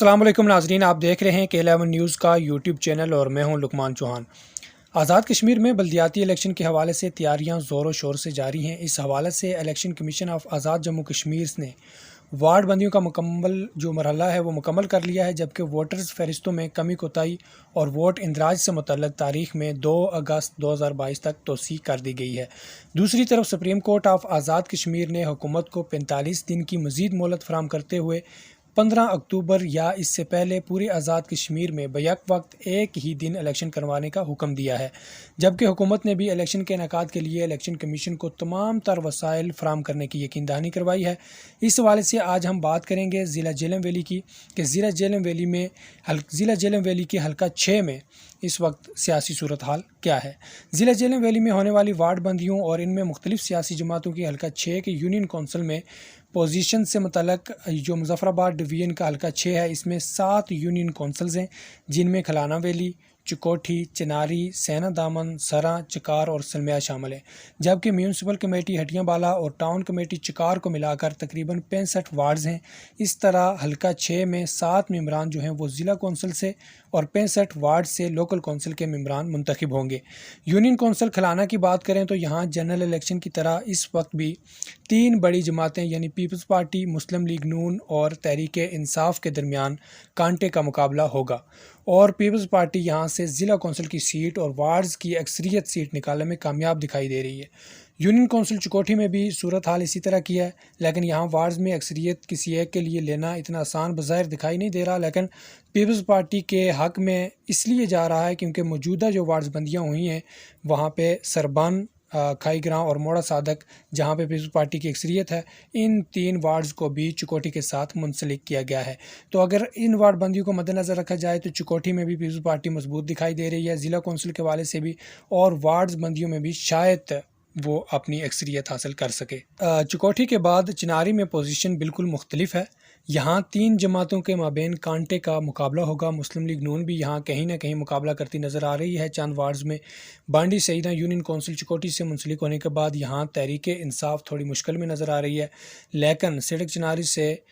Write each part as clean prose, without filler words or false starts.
अस्सलाम वालेकुम नाज़रीन, आप देख रहे हैं के11 न्यूज़ का यूट्यूब चैनल और मैं हूं लुकमान चौहान। आज़ाद कश्मीर में बल्दियाती इलेक्शन के हवाले से तैयारियां ज़ोरों शोर से जारी हैं। इस हवाले से इलेक्शन कमीशन ऑफ आज़ाद जम्मू कश्मीर ने वार्ड बंदियों का मुकम्मल जो मरहला है वो मुकम्मल कर लिया है, जबकि वोटर्स फहरिस्तों में कमी कोताही और वोट इंदराज से मुतल्लिक़ तारीख में 2 अगस्त 2022 तक तोसी कर दी गई है। दूसरी तरफ supreme court of Azad Kashmir ने हुकूमत को 45 दिन की मज़ीद मोहलत फराहम करते हुए 15 अक्टूबर या इससे पहले पूरे आज़ाद कश्मीर में बैक वक्त एक ही दिन इलेक्शन करवाने का हुक्म दिया है, जबकि हुकूमत ने भी इलेक्शन के इनेकाद के लिए इलेक्शन कमीशन को तमाम तर वसाइल फराहम करने की यकीनदहानी करवाई है। इस हवाले से आज हम बात करेंगे ज़िला जेलम वैली की कि ज़िला जेलम वैली के हल्का 6 में इस वक्त सियासी सूरत हाल क्या है। ज़िला जेलम वैली में होने वाली वार्ड बंदियों और इनमें मुख्तलिफ सियासी जमातों की हल्का 6 के यूनियन कौंसिल में पोजीशन से मुतल्लक जो मुजफ्फराबाद डिवीज़न का हल्का 6 है, इसमें 7 यूनियन कौंसल्स हैं, जिनमें खलाना वैली, चिकोठी, चिनारी, सैना दामन, सरा, चकार और सलमिया शामिल हैं। जबकि म्यूनसिपल कमेटी हटियां बाला और टाउन कमेटी चकार को मिलाकर तकरीबन 65 वार्ड्स हैं। इस तरह हल्का 6 में 7 मेंबरान जो हैं वो ज़िला कौंसिल से और 65 वार्ड से लोकल कौंसिल के मेंबरान मुंतखब होंगे। यूनियन कौंसिल खलाना की बात करें तो यहाँ जनरल इलेक्शन की तरह इस वक्त भी 3 बड़ी जमातें यानी पीपल्स पार्टी, मुस्लिम लीग नून और तहरीक इंसाफ के दरमियान कांटे का मुकाबला होगा और पीपल्स पार्टी यहाँ से ज़िला कौंसिल की सीट और वार्ड्स की अक्सरियत सीट निकालने में कामयाब दिखाई दे रही है। यूनियन कौंसिल चिकोठी में भी सूरत हाल इसी तरह की है, लेकिन यहाँ वार्ड्स में अक्सरियत किसी एक के लिए लेना इतना आसान बज़ाहिर दिखाई नहीं दे रहा, लेकिन पीपल्स पार्टी के हक़ में इसलिए जा रहा है क्योंकि मौजूदा जो वार्ड्स बंदियाँ हुई हैं वहाँ पे सरबन, खाई ग्रां और मोड़ा सादक, जहां पे पीपल्स पार्टी की अक्सरियत है, इन 3 वार्ड्स को भी चिकोठी के साथ मुंसलिक किया गया है। तो अगर इन वार्ड बंदियों को मद्देनज़र रखा जाए तो चिकोठी में भी पीपल्स पार्टी मजबूत दिखाई दे रही है, ज़िला कौंसिल के हवाले से भी, और वार्ड्स बंदियों में भी शायद वो अपनी अक्सरियत हासिल कर सके। चिकोठी के बाद चिनारी में पोजीशन बिल्कुल मुख्तलिफ है। यहाँ 3 जमातों के माबेन कांटे का मुकाबला होगा। मुस्लिम लीग नून भी यहाँ कहीं ना कहीं मुकाबला करती नज़र आ रही है चंद वार्ड्स में। बांडी सईदा यूनियन कौंसिल चिकोठी से मुंसलिक होने के बाद यहाँ तहरीक इंसाफ थोड़ी मुश्किल में नज़र आ रही है, लेकिन सड़क चिनारी से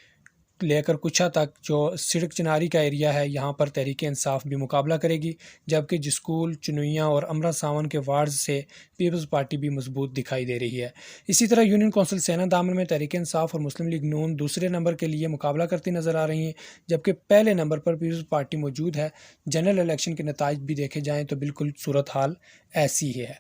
लेकर कुछा तक जो सड़क चिनारी का एरिया है यहाँ पर तहरीक इंसाफ भी मुकाबला करेगी, जबकि जिस्कूल, चुनैया और अमरा सावन के वार्ड से पीपल्स पार्टी भी मजबूत दिखाई दे रही है। इसी तरह यूनियन कौंसिल सैना दामन में तहरीक इंसाफ और मुस्लिम लीग नून दूसरे नंबर के लिए मुकाबला करती नज़र आ रही हैं, जबकि पहले नंबर पर पीपल्स पार्टी मौजूद है। जनरल इलेक्शन के नताइज भी देखे जाएँ तो बिल्कुल सूरत हाल ऐसी ही है,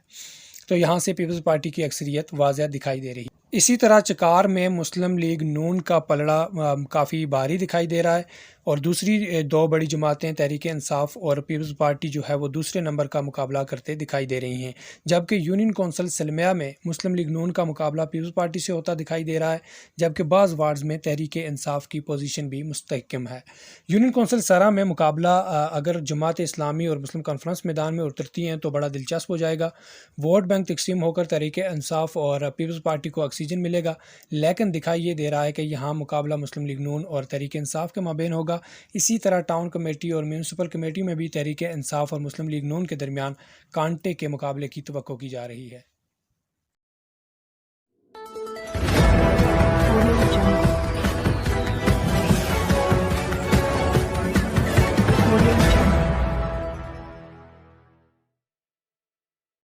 तो यहाँ से पीपल्स पार्टी की अक्सरियत वाज़ह दिखाई दे रही है। इसी तरह चकार में मुस्लिम लीग नून का पलड़ा काफ़ी भारी दिखाई दे रहा है और दूसरी 2 बड़ी जमातें तहरीक इंसाफ और पीपल्स पार्टी जो है वो दूसरे नंबर का मुकाबला करते दिखाई दे रही हैं, जबकि यूनियन कौंसिल सलमिया में मुस्लिम लीग नून का मुकाबला पीपल्स पार्टी से होता दिखाई दे रहा है, जबकि बाज़ वार्ड्स में तहरीक इंसाफ की पोजीशन भी मुस्तहकम है। यूनियन कौंसिल सरा में मुकाबला अगर जमात इस्लामी और मुस्लिम कॉन्फ्रेंस मैदान में उतरती हैं तो बड़ा दिलचस्प हो जाएगा। वोट बैंक तकसीम होकर तहरीक इंसाफ और पीपल्स पार्टी को ऑक्सीजन मिलेगा, लेकिन दिखाई ये दे रहा है कि यहाँ मुकाबला मुस्लिम लीग नून और तहरीक इंसाफ के माबेन होगा। इसी तरह टाउन कमेटी और म्यूनसिपल कमेटी में भी तहरीक इंसाफ और मुस्लिम लीग नून के दरमियान कांटे के मुकाबले की तवक्को की जा रही है।